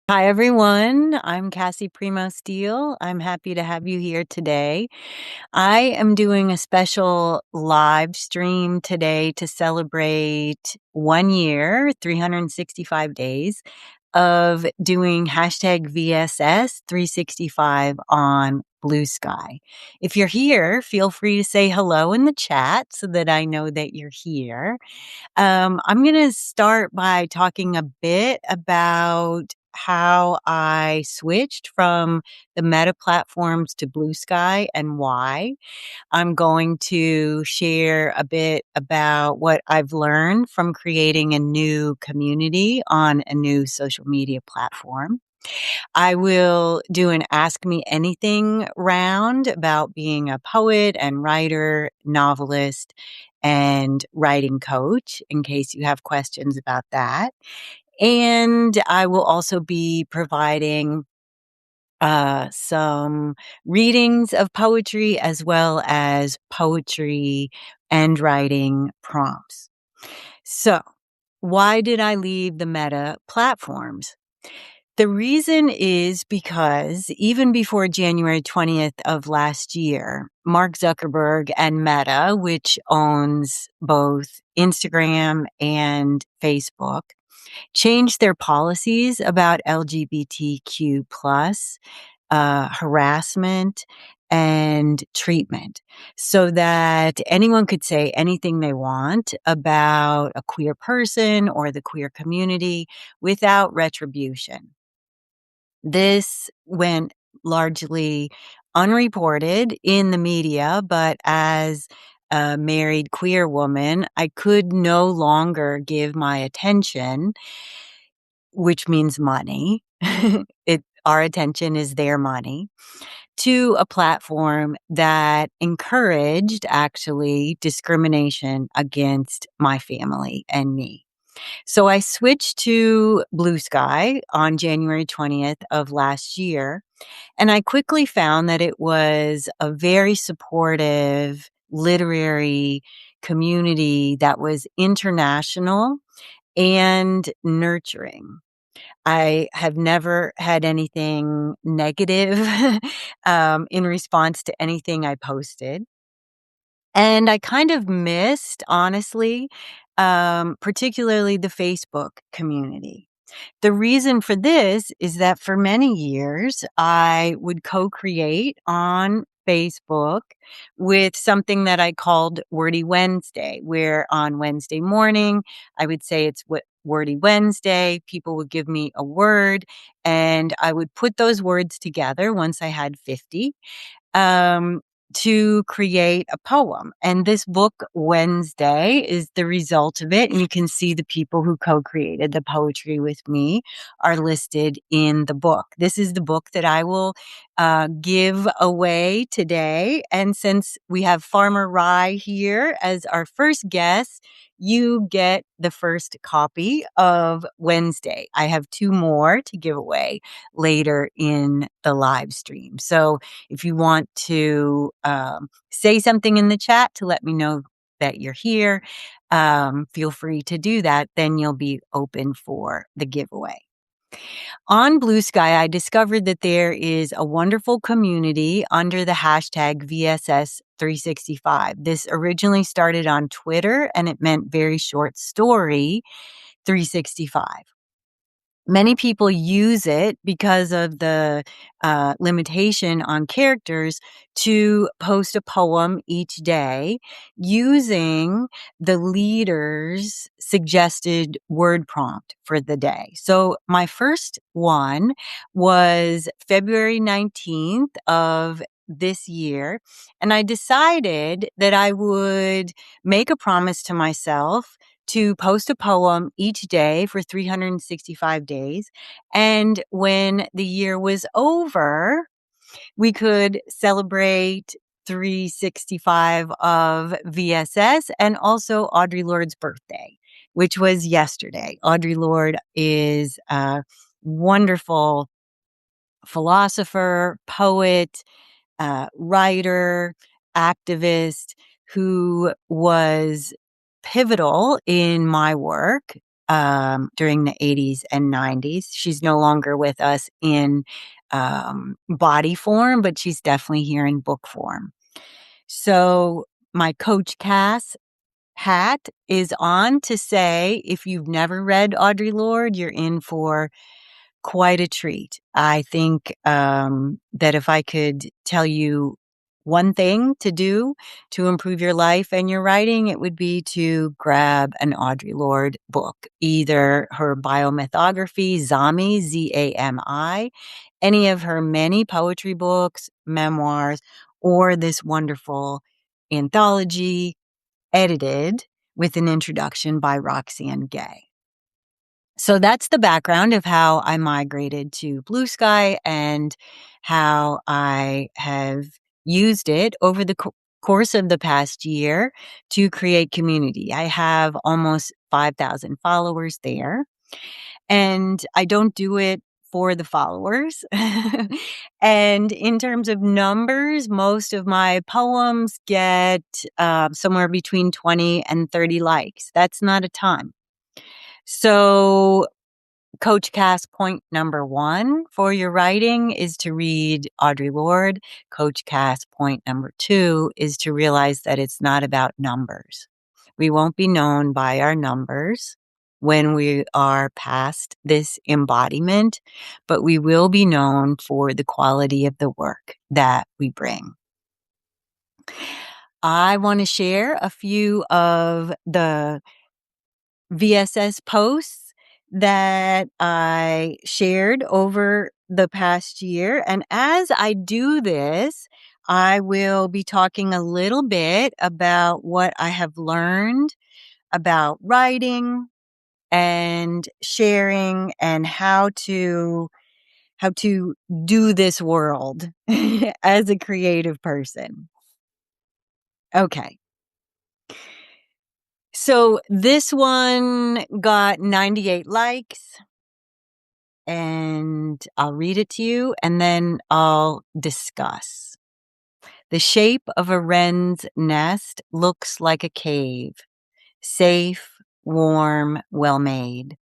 Hi, everyone. I'm Cassie Primo Steele. I'm happy to have you here today. I am doing a special live stream today to celebrate 1 year, 365 days of doing hashtag VSS 365 on Blue Sky. If you're here, feel free to say hello in the chat so that I know that you're here. I'm going to start by talking a bit about how I switched from the Meta platforms to Blue Sky and why. I'm going to share a bit about what I've learned from creating a new community on a new social media platform. I will do an Ask Me Anything round about being a poet and writer, novelist, and writing coach in case you have questions about that. And I will also be providing some readings of poetry as well as poetry and writing prompts. So, why did I leave the Meta platforms? The reason is because even before January 20th of last year, Mark Zuckerberg and Meta, which owns both Instagram and Facebook, changed their policies about LGBTQ plus harassment and treatment so that anyone could say anything they want about a queer person or the queer community without retribution. This went largely unreported in the media, but as a married queer woman, I could no longer give my attention, which means money. Our attention is their money, to a platform that encouraged actually discrimination against my family and me. So I switched to Blue Sky on January 20th of last year, and I quickly found that it was a very supportive literary community that was international and nurturing. I have never had anything negative in response to anything I posted. And I kind of missed, honestly, particularly the Facebook community. The reason for this is that for many years, I would co-create on Facebook with something that I called Wordy Wednesday, where on Wednesday morning, I would say it's Wordy Wednesday. People would give me a word and I would put those words together once I had 50. Um, to create a poem. And this book, Wednesday, is the result of it. And you can see the people who co-created the poetry with me are listed in the book. This is the book that I will give away today. And since we have Farmer Rye here as our first guest, you get the first copy of Wednesday. I have two more to give away later in the live stream. So if you want to say something in the chat to let me know that you're here, feel free to do that. Then you'll be open for the giveaway. On Blue Sky, I discovered that there is a wonderful community under the hashtag VSS365. This originally started on Twitter and it meant very short story 365. Many people use it because of the limitation on characters to post a poem each day using the leader's suggested word prompt for the day. So my first one was February 19th of this year, and I decided that I would make a promise to myself to post a poem each day for 365 days. And when the year was over, we could celebrate 365 of VSS and also Audre Lorde's birthday, which was yesterday. Audre Lorde is a wonderful philosopher, poet, writer, activist who was pivotal in my work during the 80s and 90s. She's no longer with us in body form, but she's definitely here in book form. So my Coach Cass hat is on to say, if you've never read Audre Lorde, you're in for quite a treat. I think that if I could tell you one thing to do to improve your life and your writing, it would be to grab an Audre Lorde book, either her biomythography, Zami, Zami, any of her many poetry books, memoirs, or this wonderful anthology edited with an introduction by Roxane Gay. So that's the background of how I migrated to Blue Sky and how I have used it over the course of the past year to create community. I have almost 5,000 followers there, and I don't do it for the followers. And in terms of numbers, most of my poems get somewhere between 20 and 30 likes. That's not a ton. So Coach Cass, point number 1 for your writing is to read Audre Lorde. Coach Cass, point number 2 is to realize that it's not about numbers. We won't be known by our numbers when we are past this embodiment, but we will be known for the quality of the work that we bring. I want to share a few of the VSS posts that I shared over the past year. And as I do this, I will be talking a little bit about what I have learned about writing and sharing and how to do this world as a creative person. Okay. So this one got 98 likes, and I'll read it to you and then I'll discuss. The shape of a wren's nest looks like a cave. Safe, warm, well made.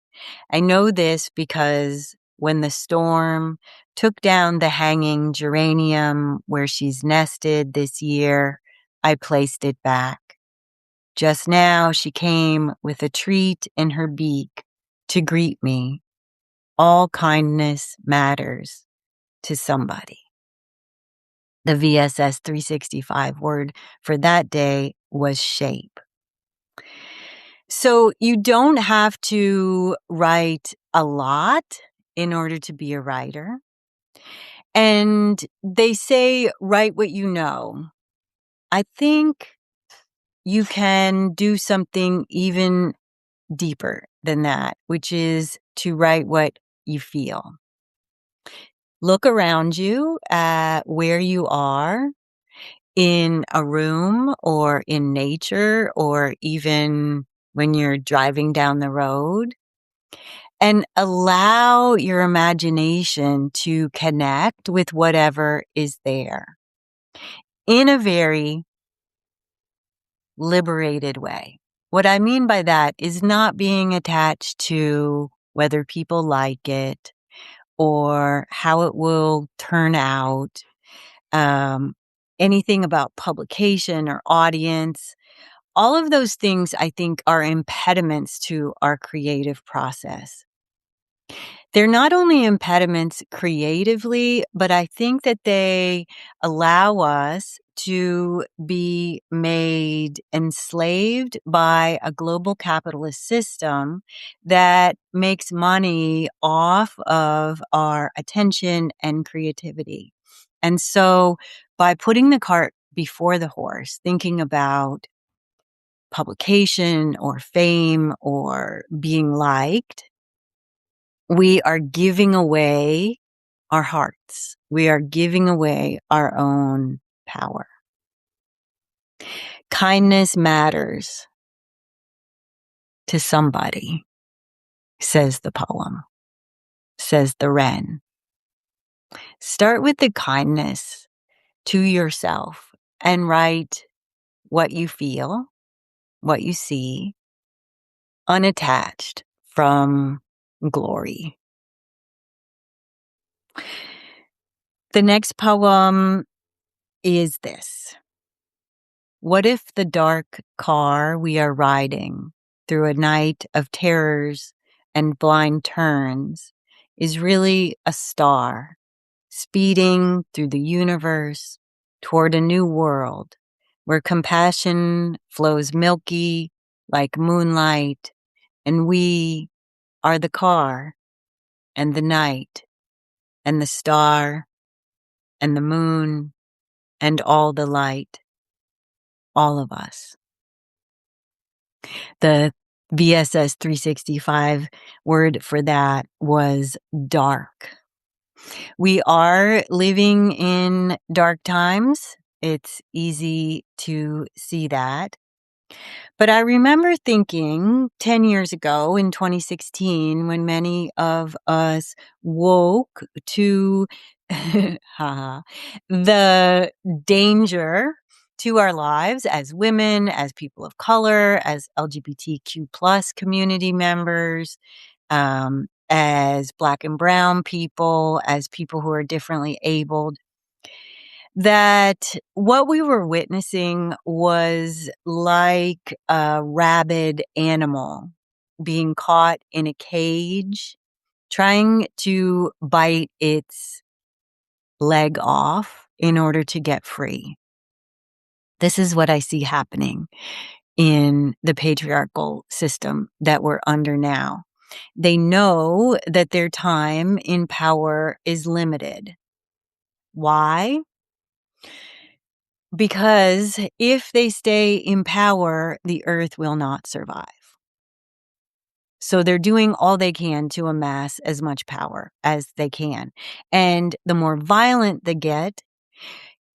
I know this because when the storm took down the hanging geranium where she's nested this year, I placed it back. Just now she came with a treat in her beak to greet me. All kindness matters to somebody. The VSS 365 word for that day was shape. So you don't have to write a lot in order to be a writer. And they say, write what you know. I think you can do something even deeper than that, which is to write what you feel. Look around you at where you are in a room or in nature or even when you're driving down the road, and allow your imagination to connect with whatever is there in a very liberated way. What I mean by that is not being attached to whether people like it or how it will turn out, anything about publication or audience. All of those things, I think, are impediments to our creative process. They're not only impediments creatively, but I think that they allow us to be made enslaved by a global capitalist system that makes money off of our attention and creativity. And so by putting the cart before the horse, thinking about publication or fame or being liked, we are giving away our hearts. We are giving away our own power. Kindness matters to somebody, says the poem, says the wren. Start with the kindness to yourself and write what you feel, what you see, unattached from glory. The next poem is this. What if the dark car we are riding through a night of terrors and blind turns is really a star speeding through the universe toward a new world where compassion flows milky like moonlight, and we are the car and the night and the star and the moon and all the light, all of us. The VSS 365 word for that was dark. We are living in dark times. It's easy to see that. But I remember thinking 10 years ago in 2016, when many of us woke to the danger to our lives as women, as people of color, as LGBTQ plus community members, as Black and brown people, as people who are differently abled, that what we were witnessing was like a rabid animal being caught in a cage, trying to bite its leg off in order to get free. This is what I see happening in the patriarchal system that we're under now. They know that their time in power is limited. Why? Because if they stay in power, the earth will not survive. So they're doing all they can to amass as much power as they can. And the more violent they get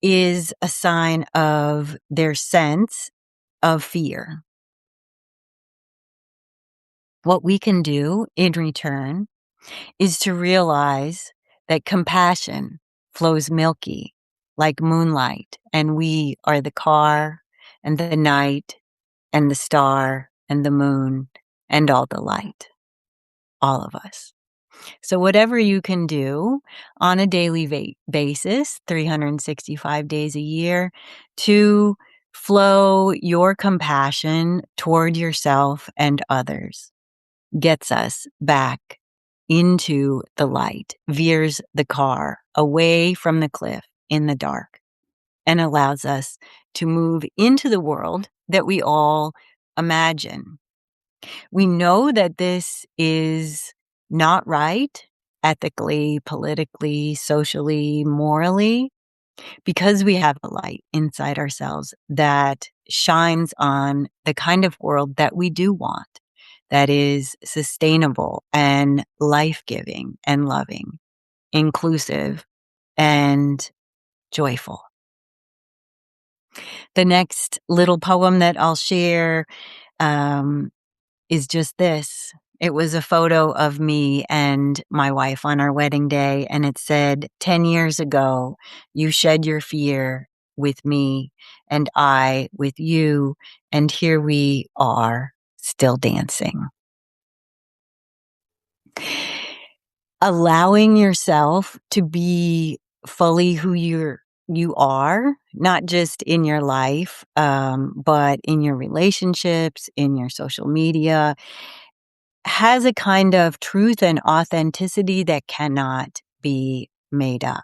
is a sign of their sense of fear. What we can do in return is to realize that compassion flows milky like moonlight, and we are the car and the night and the star and the moon and all the light, all of us. So whatever you can do on a daily basis, 365 days a year, to flow your compassion toward yourself and others gets us back into the light, veers the car away from the cliff in the dark, and allows us to move into the world that we all imagine. We know that this is not right ethically, politically, socially, morally, because we have a light inside ourselves that shines on the kind of world that we do want, that is sustainable and life-giving and loving, inclusive and joyful. The next little poem that I'll share is just this. It was a photo of me and my wife on our wedding day, and it said, 10 years ago, you shed your fear with me and I with you, and here we are still dancing. Allowing yourself to be fully who you are, not just in your life, but in your relationships, in your social media, has a kind of truth and authenticity that cannot be made up.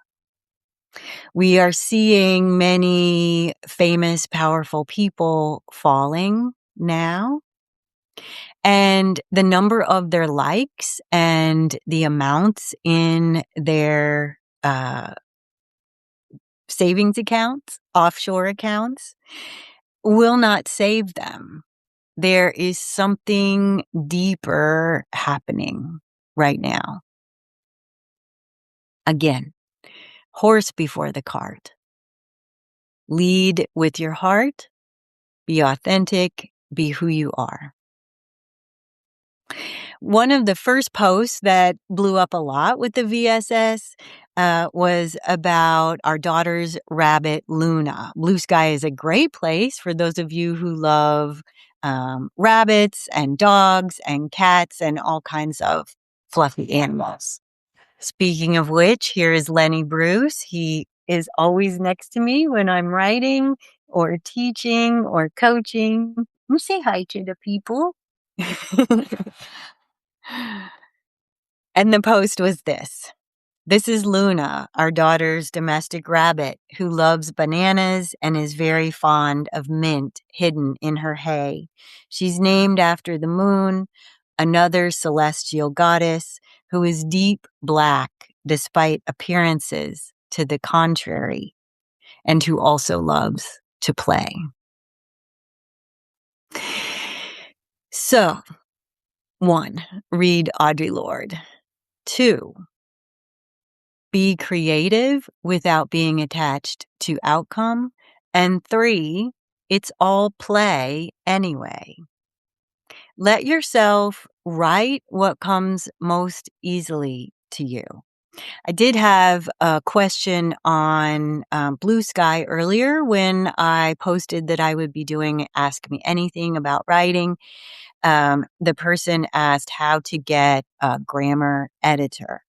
We are seeing many famous, powerful people falling now. And the number of their likes and the amounts in their savings accounts, offshore accounts, will not save them. There is something deeper happening right now. Again, horse before the cart. Lead with your heart. Be authentic. Be who you are. One of the first posts that blew up a lot with the VSS was about our daughter's rabbit, Luna. Blue Sky is a great place for those of you who love rabbits and dogs and cats and all kinds of fluffy animals. Speaking of which, here is Lenny Bruce. He is always next to me when I'm writing or teaching or coaching. You say hi to the people. And the post was this. This is Luna, our daughter's domestic rabbit, who loves bananas and is very fond of mint hidden in her hay. She's named after the moon, another celestial goddess who is deep black despite appearances to the contrary, and who also loves to play. So, 1, read Audre Lorde. 2, be creative without being attached to outcome. And 3, it's all play anyway. Let yourself write what comes most easily to you. I did have a question on Blue Sky earlier when I posted that I would be doing Ask Me Anything about writing. The person asked how to get a grammar editor.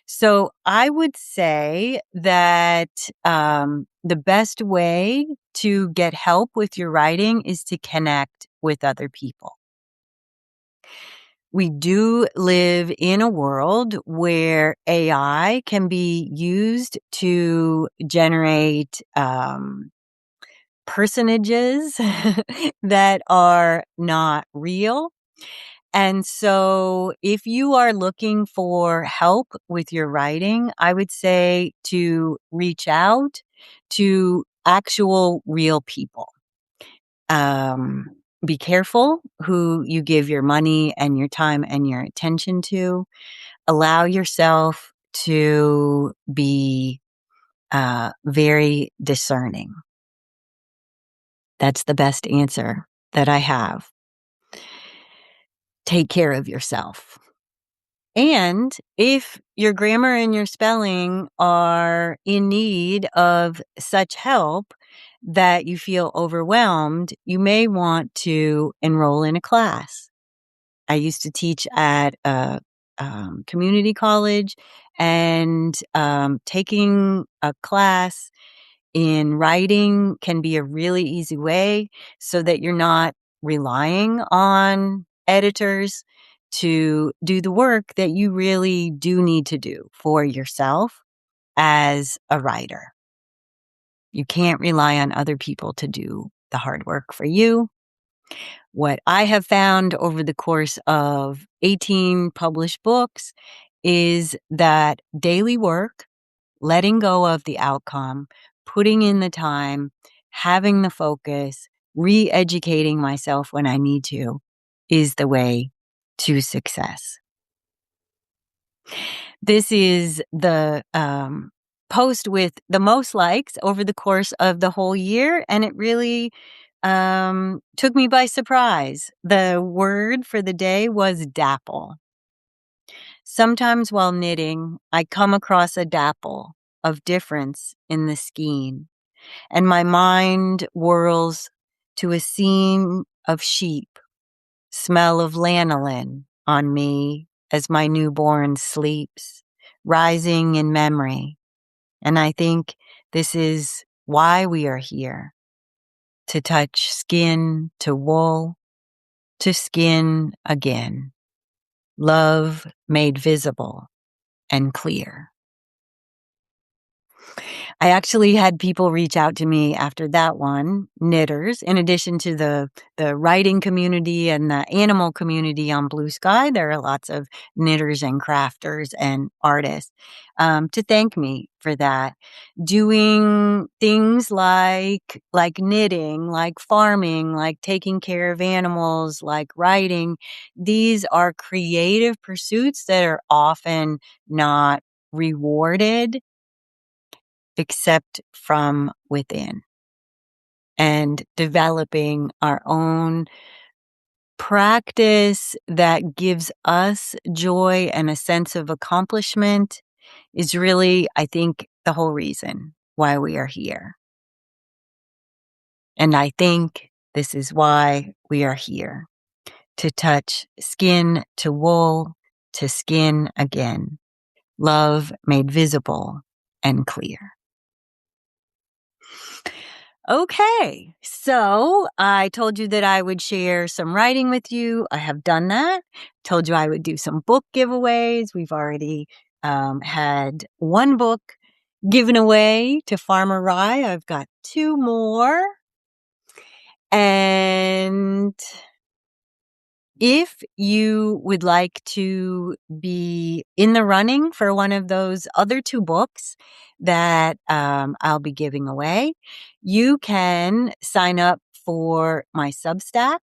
So I would say that the best way to get help with your writing is to connect with other people. We do live in a world where AI can be used to generate personages that are not real. And so if you are looking for help with your writing, I would say to reach out to actual real people. Be careful who you give your money and your time and your attention to. Allow yourself to be very discerning. That's the best answer that I have. Take care of yourself. And if your grammar and your spelling are in need of such help that you feel overwhelmed, you may want to enroll in a class. I used to teach at a community college, and taking a class in writing can be a really easy way so that you're not relying on editors to do the work that you really do need to do for yourself as a writer. You can't rely on other people to do the hard work for you. What I have found over the course of 18 published books is that daily work, letting go of the outcome, putting in the time, having the focus, re-educating myself when I need to, is the way to success. This is the post with the most likes over the course of the whole year, and it really took me by surprise. The word for the day was dapple. Sometimes while knitting, I come across a dapple of difference in the skein, and my mind whirls to a scene of sheep, smell of lanolin on me as my newborn sleeps, rising in memory. And I think this is why we are here, to touch skin to wool, to skin again, love made visible and clear. I actually had people reach out to me after that one, knitters, in addition to the writing community and the animal community on Blue Sky. There are lots of knitters and crafters and artists to thank me for that. Doing things like knitting, like farming, like taking care of animals, like writing. These are creative pursuits that are often not rewarded except from within, and developing our own practice that gives us joy and a sense of accomplishment is really, I think, the whole reason why we are here. And I think This is why we are here, to touch skin to wool, to skin again. Love made visible and clear. Okay, so I told you that I would share some writing with you. I have done that. Told you I would do some book giveaways. We've already had one book given away to Farmer Rye. I've got 2 more. And if you would like to be in the running for one of those other 2 books that I'll be giving away, you can sign up for my Substack.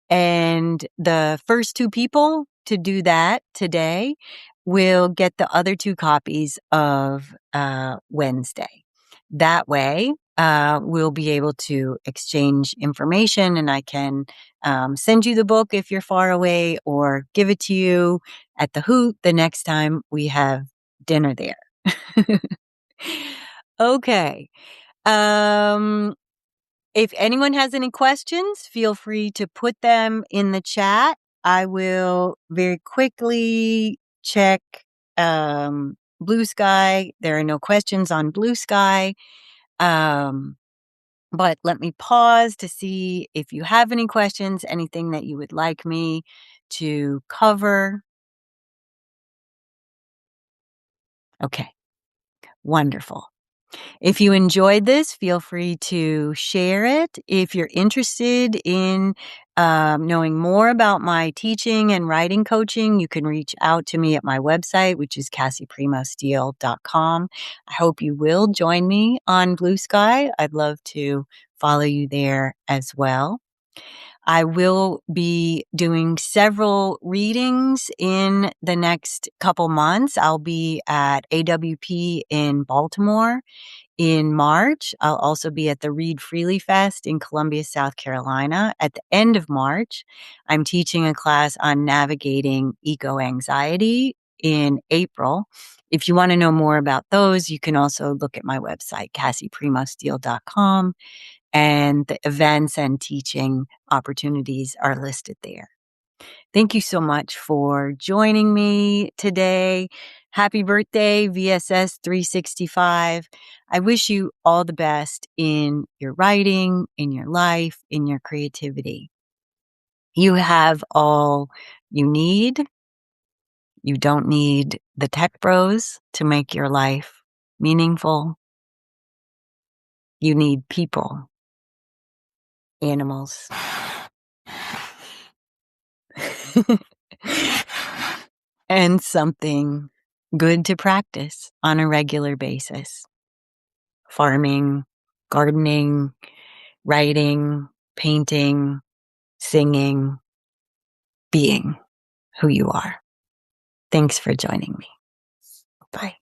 And the first 2 people to do that today will get the other 2 copies of Wednesday. That way, we'll be able to exchange information, and I can send you the book if you're far away, or give it to you at the Hoot the next time we have dinner there. Okay. If anyone has any questions, feel free to put them in the chat. I will very quickly check Blue Sky. There are no questions on Blue Sky. But let me pause to see if you have any questions, anything that you would like me to cover. Okay, wonderful. If you enjoyed this, feel free to share it. If you're interested in knowing more about my teaching and writing coaching, you can reach out to me at my website, which is CassiePrimoSteele.com. I hope you will join me on Blue Sky. I'd love to follow you there as well. I will be doing several readings in the next couple months. I'll be at AWP in Baltimore in March. I'll also be at the Read Freely Fest in Columbia, South Carolina at the end of March. I'm teaching a class on navigating eco-anxiety in April. If you want to know more about those, you can also look at my website, CassiePrimoSteele.com, and the events and teaching opportunities are listed there. Thank you so much for joining me today. Happy birthday, VSS 365. I wish you all the best in your writing, in your life, in your creativity. You have all you need. You don't need the tech bros to make your life meaningful. You need people, animals, and something good to practice on a regular basis. Farming, gardening, writing, painting, singing, being who you are. Thanks for joining me. Bye.